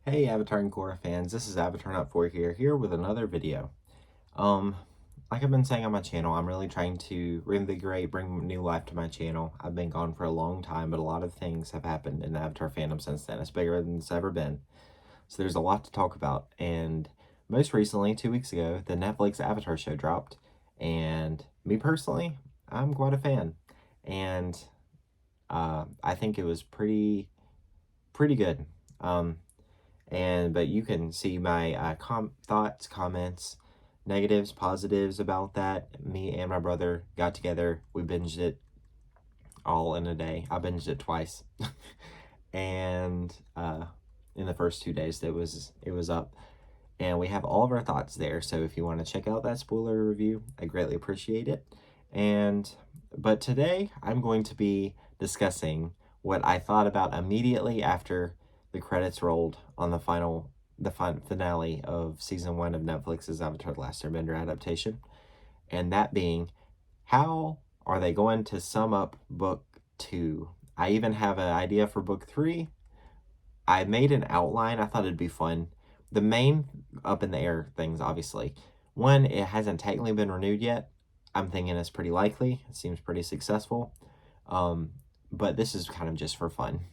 Hey Avatar and Korra fans, this is Avatar Not 4 here with another video. Um, like I've been saying on my channel, I'm really trying to reinvigorate, bring new life to my channel. I've been gone for a long time, but a lot of things have happened in the Avatar fandom since then. It's bigger than it's ever been. So there's a lot to talk about. And most recently, 2 weeks ago, the Netflix Avatar show dropped. And me personally, I'm quite a fan. And I think it was pretty good. But you can see my thoughts, comments, negatives, positives about that. Me and my brother got together. We binged it all in a day. I binged it twice. And in the first 2 days it was up. And we have all of our thoughts there. So if you want to check out that spoiler review, I greatly appreciate it. But today I'm going to be discussing what I thought about immediately after the credits rolled on the finale of season 1 of Netflix's Avatar: The Last Airbender adaptation, and that being, how are they going to sum up book 2? I even have an idea for book 3. I made an outline. I thought it'd be fun. The main up in the air things, obviously. One, it hasn't technically been renewed yet. I'm thinking it's pretty likely. It seems pretty successful. But this is kind of just for fun.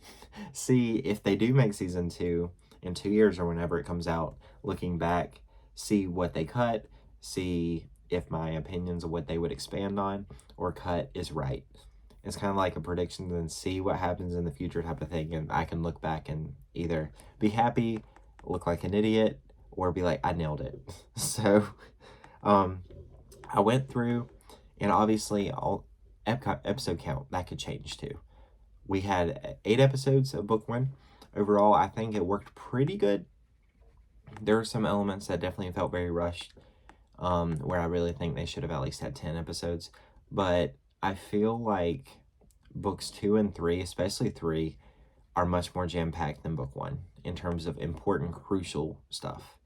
See if they do make season 2 in 2 years or whenever it comes out, looking back, see what they cut, see if my opinions of what they would expand on or cut is right. It's kind of like a prediction and see what happens in the future type of thing, and I can look back and either be happy, look like an idiot, or be like, I nailed it. So I went through, and obviously episode count, that could change too. We had 8 episodes of book 1. Overall, I think it worked pretty good. There were some elements that definitely felt very rushed, where I really think they should have at least had 10 episodes. But I feel like books 2 and 3, especially 3, are much more jam-packed than book 1 in terms of important, crucial stuff.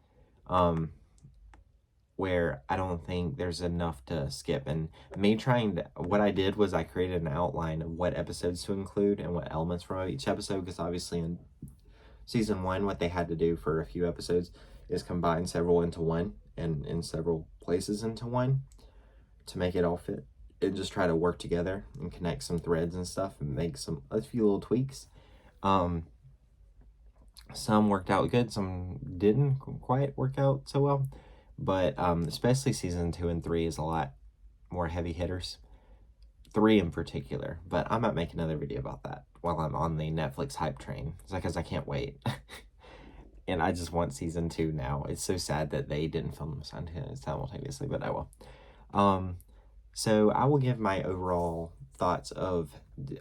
Where I don't think there's enough to skip. And what I did was I created an outline of what episodes to include and what elements from each episode, because obviously in season 1, what they had to do for a few episodes is combine several into one and in several places into one to make it all fit and just try to work together and connect some threads and stuff and make a few little tweaks. Some worked out good, some didn't quite work out so well. But especially season 2 and 3 is a lot more heavy hitters. 3 in particular. But I might make another video about that while I'm on the Netflix hype train. It's because I can't wait. And I just want season 2 now. It's so sad that they didn't film simultaneously, but I will. So I will give my overall thoughts of,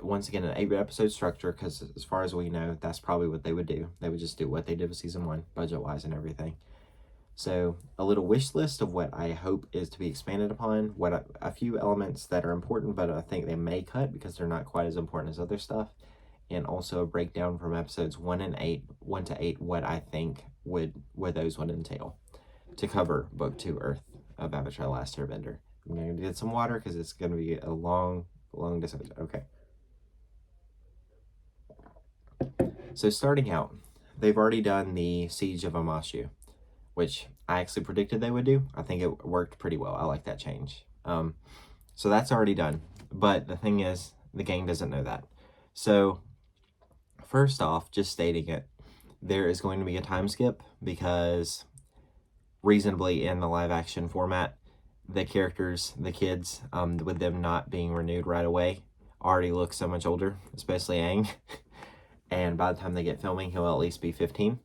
once again, an 8-episode structure, because as far as we know, that's probably what they would do. They would just do what they did with season 1, budget-wise and everything. So a little wish list of what I hope is to be expanded upon, a few elements that are important, but I think they may cut because they're not quite as important as other stuff, and also a breakdown from episodes 1 to 8, what I think what those would entail to cover book 2 Earth of Avatar: The Last Airbender. I'm going to get some water because it's going to be a long distance. Okay. So starting out, they've already done the Siege of Amashu, which I actually predicted they would do. I think it worked pretty well. I like that change. So that's already done. But the thing is, the game doesn't know that. So first off, just stating it, there is going to be a time skip because reasonably in the live action format, the characters, the kids, with them not being renewed right away, already look so much older, especially Aang. And by the time they get filming, he'll at least be 15.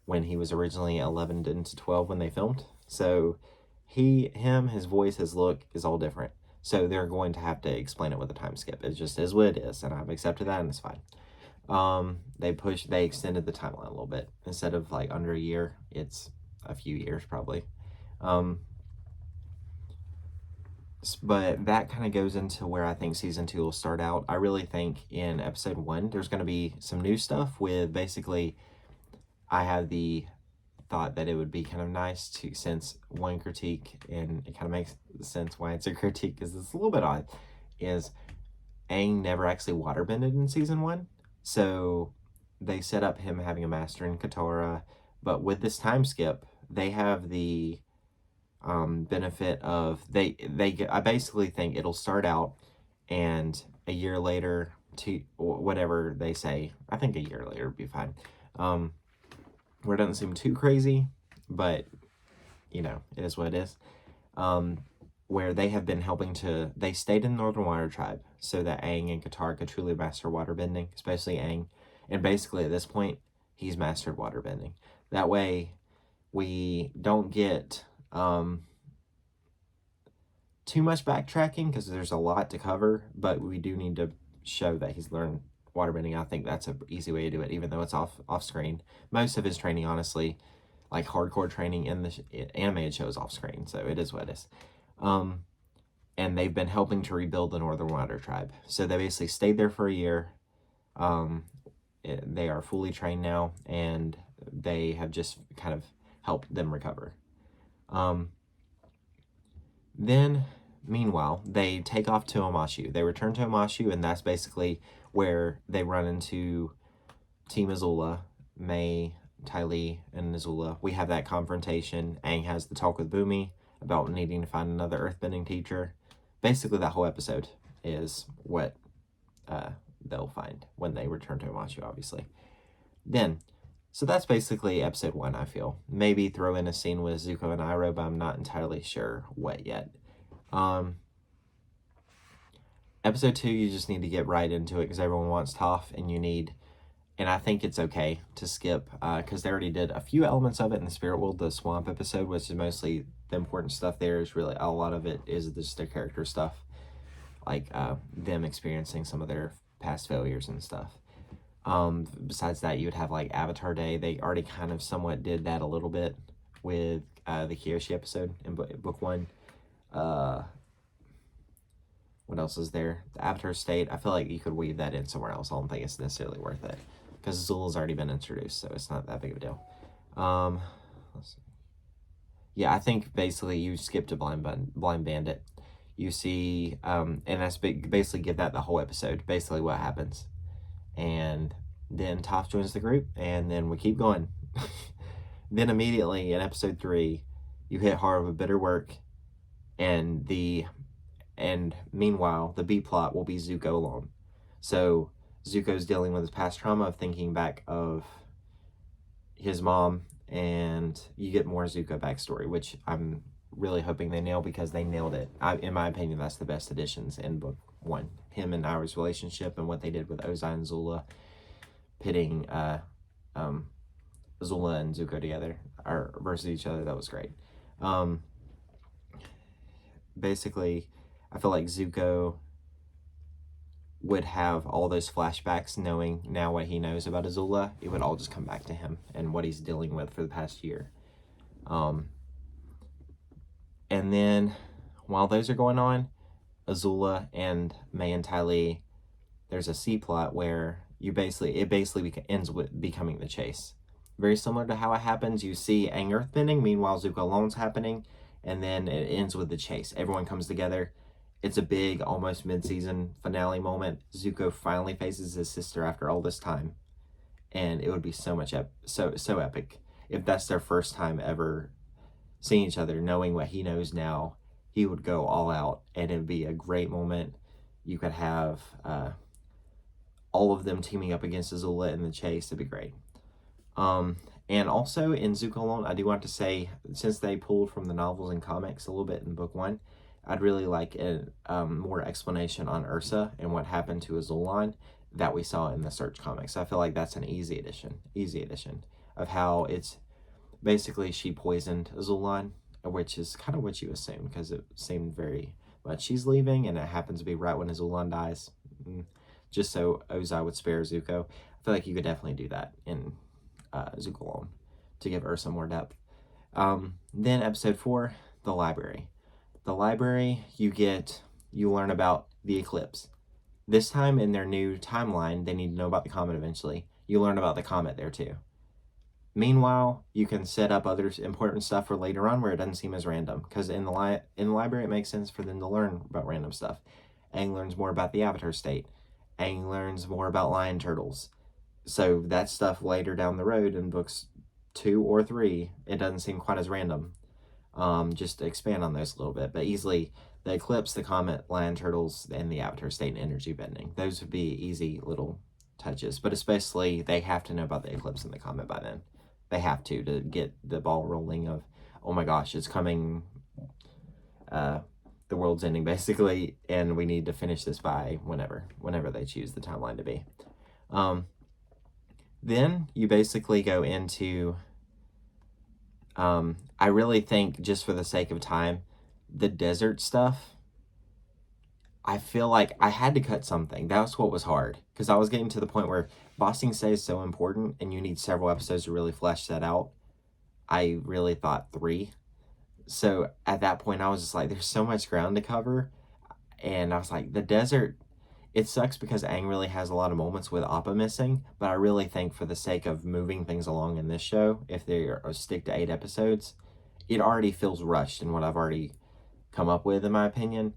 When he was originally 11 to 12 when they filmed. So his voice, his look is all different. So they're going to have to explain it with a time skip. It just is what it is, and I've accepted that, and it's fine. They extended the timeline a little bit. Instead of like under a year, it's a few years probably. But that kind of goes into where I think season 2 will start out. I really think in episode 1, there's going to be some new stuff with basically, I have the thought that it would be kind of nice to, since one critique, and it kind of makes sense why it's a critique because it's a little bit odd, is Aang never actually waterbended in season 1. So they set up him having a master in Katara, but with this time skip, they have the benefit of I basically think it'll start out, and a year later, to whatever they say, I think a year later would be fine. Where it doesn't seem too crazy, but you know, it is what it is. Where they have been they stayed in the Northern Water Tribe so that Aang and Katara could truly master waterbending, especially Aang. And basically at this point, he's mastered waterbending. That way, we don't get too much backtracking because there's a lot to cover, but we do need to show that he's learned waterbending. I think that's an easy way to do it, even though it's off screen. Most of his training, honestly, like hardcore training in the animated show, is off screen, so it is what it is. And they've been helping to rebuild the Northern Water Tribe. So they basically stayed there for a year. They are fully trained now, and they have just kind of helped them recover. Then, meanwhile, they take off to Omashu. They return to Omashu, and that's basically where they run into Team Azula, Mai, Ty Lee, and Azula. We have that confrontation. Aang has the talk with Bumi about needing to find another earthbending teacher. Basically, that whole episode is what they'll find when they return to Omashu, obviously. Then, so that's basically episode 1, I feel. Maybe throw in a scene with Zuko and Iroh, but I'm not entirely sure what yet. Episode 2, you just need to get right into it because everyone wants Toph, and I think it's okay to skip because they already did a few elements of it in the Spirit World, the Swamp episode, which is mostly the important stuff there. Is really a lot of it is just their character stuff, like them experiencing some of their past failures and stuff. Besides that, you would have like Avatar Day. They already kind of somewhat did that a little bit with the Kyoshi episode in book 1. What else is there? The Avatar State. I feel like you could weave that in somewhere else. I don't think it's necessarily worth it because Zula's already been introduced, so it's not that big of a deal. Let's see. Yeah, I think basically you skip to Blind Bandit. You see, and that's basically give that the whole episode, basically what happens. And then Toph joins the group, and then we keep going. Then immediately in episode 3, you hit Heart of a Bitter Work, and meanwhile, the B plot will be Zuko alone. So Zuko's dealing with his past trauma of thinking back of his mom, and you get more Zuko backstory, which I'm really hoping they nail because they nailed it. In my opinion, that's the best additions in book 1. Him and Iroh's relationship and what they did with Ozai and Zula, pitting Zula and Zuko together or versus each other, that was great. Basically, I feel like Zuko would have all those flashbacks knowing now what he knows about Azula. It would all just come back to him and what he's dealing with for the past year. And then while those are going on, Azula and Mai and Ty Lee, there's a C plot where it basically ends with becoming the chase. Very similar to how it happens. You see Aang earthbending, meanwhile Zuko alone's happening, and then it ends with the chase. Everyone comes together. It's a big, almost mid-season finale moment. Zuko finally faces his sister after all this time, and it would be so much so epic if that's their first time ever seeing each other, knowing what he knows now. He would go all out, and it would be a great moment. You could have all of them teaming up against Azula in the chase. It'd be great. And also in Zuko Alone, I do want to say, since they pulled from the novels and comics a little bit in book 1, I'd really like a more explanation on Ursa and what happened to Azulon that we saw in the Search comics. I feel like that's an easy addition of how it's basically she poisoned Azulon, which is kind of what you assume because it seemed very much she's leaving, and it happens to be right when Azulon dies, just so Ozai would spare Zuko. I feel like you could definitely do that in Zuko Alone to give Ursa more depth. Then episode 4, the library. The library, you learn about the eclipse. This time in their new timeline, they need to know about the comet eventually. You learn about the comet there too. Meanwhile, you can set up other important stuff for later on where it doesn't seem as random. Because in the library, it makes sense for them to learn about random stuff. Aang learns more about the Avatar state. Aang learns more about lion turtles. So that stuff later down the road in books 2 or 3, it doesn't seem quite as random. Just to expand on those a little bit, but easily the eclipse, the comet, land turtles, and the avatar state and energy bending. Those would be easy little touches, but especially they have to know about the eclipse and the comet by then. They have to get the ball rolling of, oh my gosh, it's coming, the world's ending basically, and we need to finish this by whenever they choose the timeline to be. Then you basically go into, I really think, just for the sake of time, the desert stuff, I feel like I had to cut something. That's what was hard, because I was getting to the point where Ba Sing Se is so important and you need several episodes to really flesh that out. I really thought 3. So at that point, I was just like, there's so much ground to cover. And I was like, the desert, it sucks because Aang really has a lot of moments with Appa missing. But I really think for the sake of moving things along in this show, if they stick to 8 episodes, it already feels rushed in what I've already come up with, in my opinion.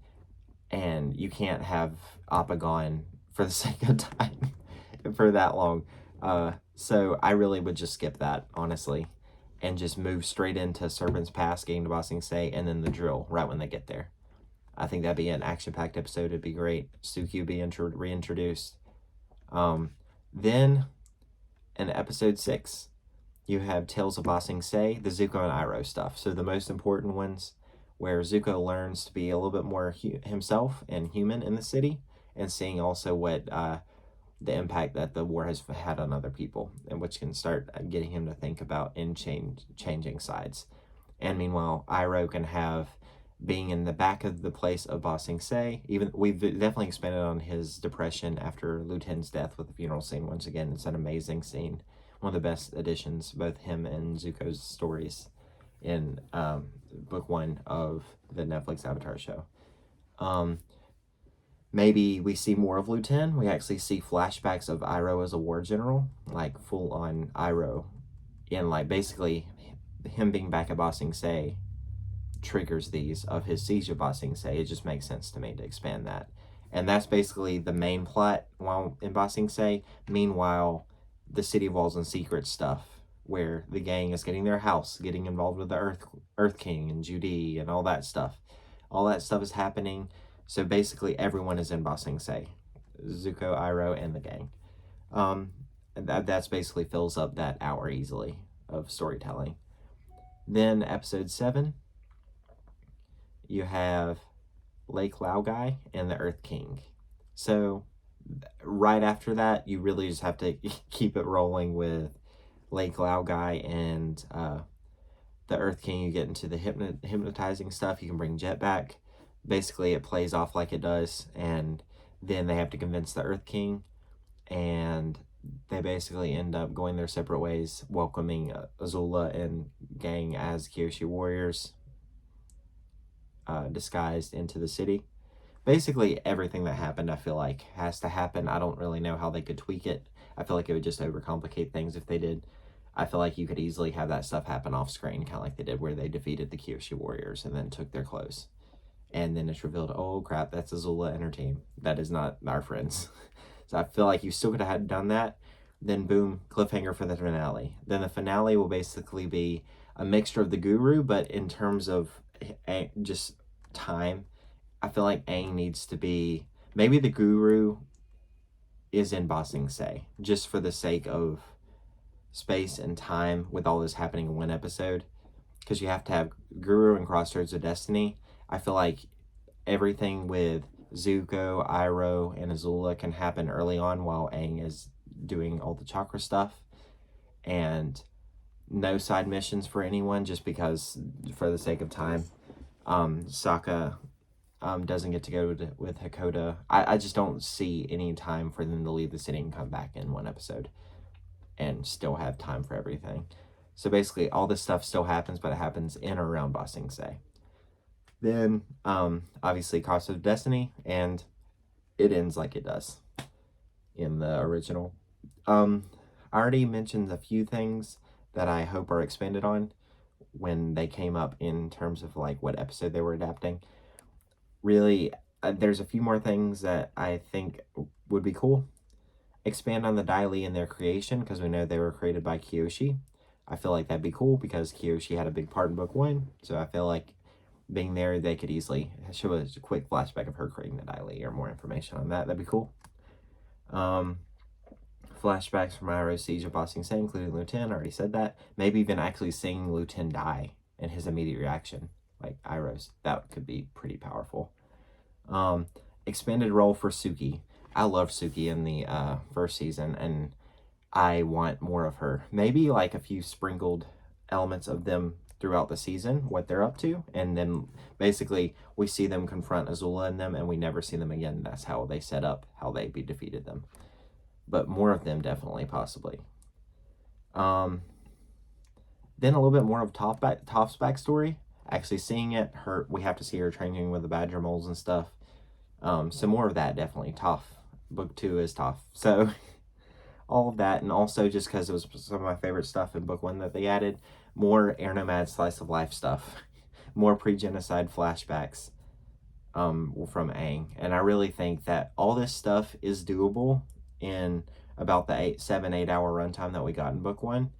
And you can't have Appa gone for the sake of time for that long. So I really would just skip that, honestly, and just move straight into Serpent's Pass, getting to Ba Sing Se, and then the drill right when they get there. I think that'd be an action-packed episode. It'd be great. Suki be reintroduced. Then in episode 6, you have Tales of Ba Sing Se, the Zuko and Iroh stuff. So the most important ones, where Zuko learns to be a little bit more himself and human in the city, and seeing also what the impact that the war has had on other people, and which can start getting him to think about and changing sides. And meanwhile, Iroh can have being in the back of the place of Ba Sing Se. Even we've definitely expanded on his depression after Lu Ten's death with the funeral scene. Once again, it's an amazing scene. One of the best additions, both him and Zuko's stories in book 1 of the Netflix Avatar show. Maybe we see more of Lu Ten. We actually see flashbacks of Iroh as a war general, like full on Iroh, and like basically him being back at Ba Sing Se triggers these of his siege of Ba Sing Se. It just makes sense to me to expand that. And that's basically the main plot while in Ba Sing Se. Meanwhile, the City of Walls and Secrets stuff, where the gang is getting their house, getting involved with the Earth King and Judy and all that stuff. All that stuff is happening. So basically everyone is in Ba Sing Se. Zuko, Iroh, and the gang. That's basically fills up that hour easily of storytelling. Then episode 7, you have Lake Laogai and the Earth King. So right after that, you really just have to keep it rolling with Lake Laogai and the Earth King. You get into the hypnotizing stuff. You can bring Jet back. Basically, it plays off like it does, and then they have to convince the Earth King, and they basically end up going their separate ways, welcoming Azula and gang as Kyoshi warriors, disguised into the city. Basically, everything that happened, I feel like, has to happen. I don't really know how they could tweak it. I feel like it would just overcomplicate things if they did. I feel like you could easily have that stuff happen off screen, kind of like they did where they defeated the Kyoshi warriors and then took their clothes. And then it's revealed, oh crap, that's Azula and her team. That is not our friends. So I feel like you still could have done that. Then boom, cliffhanger for the finale. Then the finale will basically be a mixture of the Guru, but in terms of just time, I feel like Aang needs to be, maybe the Guru is in Ba Sing Se, just for the sake of space and time with all this happening in one episode. Because you have to have Guru and Crossroads of Destiny. I feel like everything with Zuko, Iroh, and Azula can happen early on while Aang is doing all the chakra stuff. And no side missions for anyone, just because, for the sake of time. Sokka doesn't get to go with Hakoda. I just don't see any time for them to leave the city and come back in one episode and still have time for everything. So basically, all this stuff still happens, but it happens in or around Ba Sing Se. Then, obviously, Crossroads of Destiny, and it ends like it does in the original. I already mentioned a few things that I hope are expanded on when they came up in terms of like what episode they were adapting. Really, there's a few more things that I think would be cool. expand on the Dai and their creation, because we know they were created by Kyoshi. I feel like that'd be cool because Kyoshi had a big part in book 1, so I feel like being there, they could easily show a quick flashback of her creating the Dai or more information on that. That'd be cool. Flashbacks from Iroh's siege of Ba Sing Se, including Lieutenant. I already said that. Maybe even actually seeing Lieutenant die and his immediate reaction, like Iroh's. That could be pretty powerful. Expanded role for Suki. I love Suki in the first season, and I want more of her. Maybe like a few sprinkled elements of them throughout the season, what they're up to, and then basically we see them confront Azula and them, and we never see them again. That's how they set up how they be defeated them. But more of them definitely, possibly. Then a little bit more of Toph's backstory. Actually seeing it, we have to see her training with the Badger moles and stuff. So more of that, definitely. Toph. Book 2 is Toph. So all of that, and also just because it was some of my favorite stuff in book 1 that they added, more Air Nomad slice of life stuff. More pre-genocide flashbacks from Aang. And I really think that all this stuff is doable in about the 7-8 hour runtime that we got in book 1.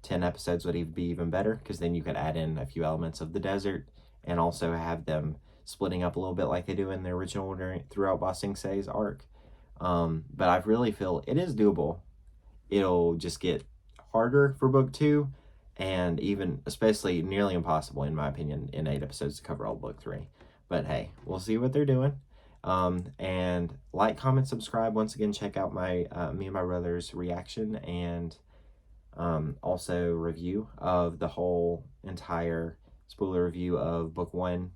10 episodes would be even better, because then you could add in a few elements of the desert and also have them splitting up a little bit like they do in the original throughout Ba Sing Se's arc. But I really feel it is doable. It'll just get harder for book 2, and even especially nearly impossible, in my opinion, in 8 episodes to cover all book 3. But hey, we'll see what they're doing. And like, comment, subscribe. Once again, check out my me and my brother's reaction and also review of the whole entire spoiler review of book 1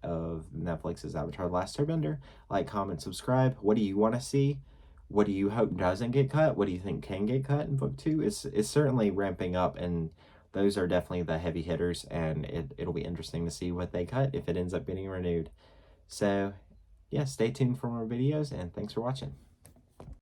of Netflix's Avatar: The Last Airbender. Like, comment, subscribe. What do you want to see? What do you hope doesn't get cut? What do you think can get cut in book 2? It's certainly ramping up, and those are definitely the heavy hitters, and it'll be interesting to see what they cut if it ends up getting renewed. So yeah, stay tuned for more videos, and thanks for watching.